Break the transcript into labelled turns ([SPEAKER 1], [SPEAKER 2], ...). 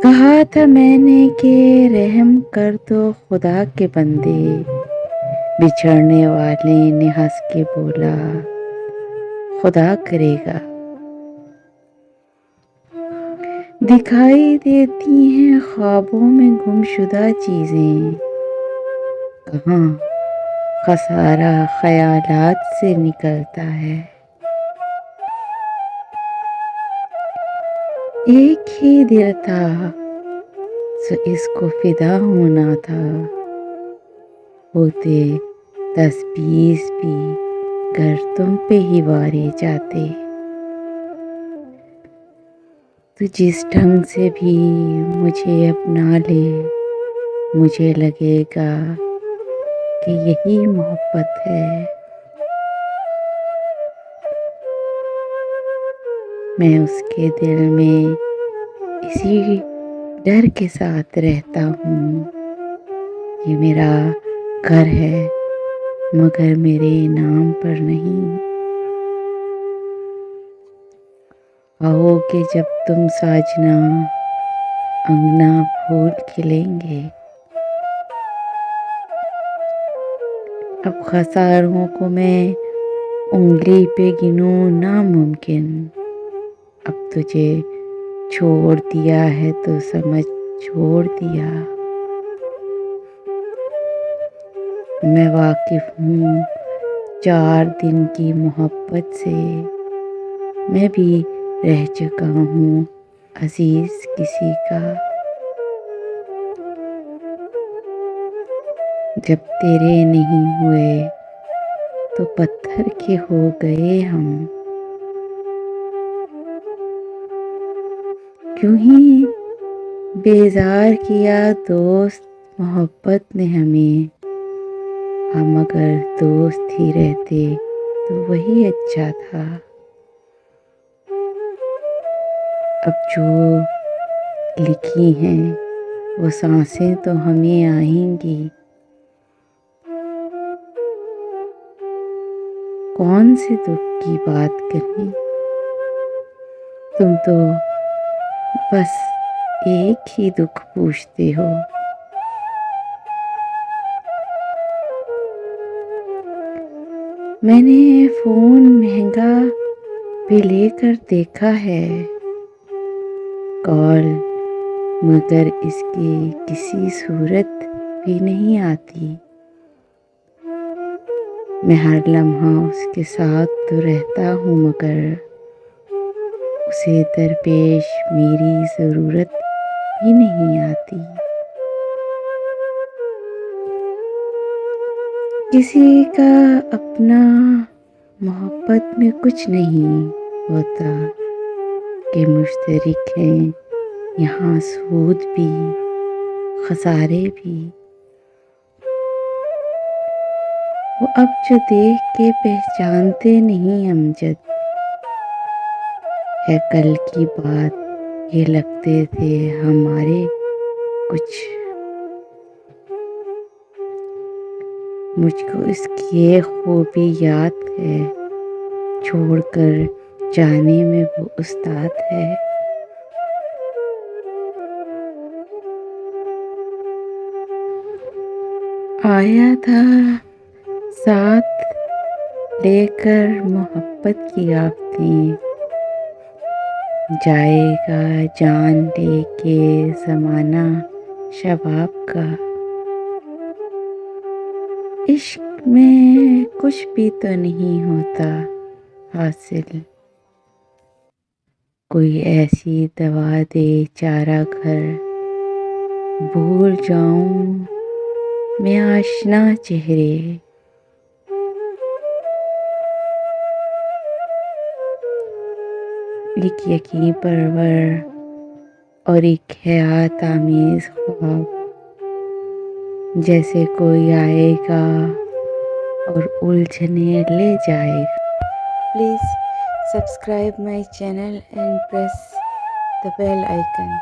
[SPEAKER 1] کہا تھا میں نے کہ رحم کر دو خدا کے بندے، بچھڑنے والے نے ہنس کے بولا خدا کرے گا۔ دکھائی دیتی ہیں خوابوں میں گم شدہ چیزیں، کہاں خسارہ خیالات سے نکلتا ہے۔ ایک ہی دل تھا سو اس کو فدا ہونا تھا، ہوتے 10-20 بھی گر تم پہ ہی وارے جاتے۔ تو جس ڈھنگ سے بھی مجھے اپنا لے، مجھے لگے گا کہ یہی محبت ہے۔ میں اس کے دل میں اسی ڈر کے ساتھ رہتا ہوں، یہ میرا گھر ہے مگر میرے نام پر نہیں۔ آؤ کہ جب تم ساجنا انگنا پھول کھلیں گے، اب خساروں کو میں انگلی پہ گنوں ناممکن، اب تجھے چھوڑ دیا ہے تو سمجھ چھوڑ دیا۔ میں واقف ہوں 4 دن کی محبت سے، میں بھی رہ چکا ہوں عزیز کسی کا۔ جب تیرے نہیں ہوئے تو پتھر کے ہو گئے ہم، کیوں ہی بیزار کیا دوست محبت نے ہمیں، ہم اگر دوست ہی رہتے تو وہی اچھا تھا۔ اب جو لکھی ہیں وہ سانسیں تو ہمیں آئیں گی، کون سے دکھ کی بات کریں، تم تو بس ایک ہی دکھ پوچھتے ہو۔ میں نے فون مہنگا بھی لے کر دیکھا ہے، کال مگر اس کی کسی صورت بھی نہیں آتی۔ میں ہر لمحہ اس کے ساتھ تو رہتا ہوں مگر اسے درپیش میری ضرورت بھی نہیں آتی۔ کسی کا اپنا محبت میں کچھ نہیں ہوتا کہ مشترک ہیں یہاں سود بھی خسارے بھی۔ وہ اب جو دیکھ کے پہچانتے نہیں امجد، ہے کل کی بات یہ لگتے تھے ہمارے کچھ۔ مجھ کو اس کی ایک خوبی یاد ہے، چھوڑ کر جانے میں وہ استاد ہے۔ آیا تھا ساتھ لے کر محبت کی آفتیں، جائے گا جان لے کے زمانہ شباب کا۔ عشق میں کچھ بھی تو نہیں ہوتا حاصل، کوئی ایسی دوا دے چارہ گھر، بھول جاؤں میں آشنا چہرے۔ ایک یقین پرور اور ایک حیات آمیز خواب، جیسے کوئی آئے گا اور الجھنے لے جائے گا۔ Please subscribe my channel and press the bell icon.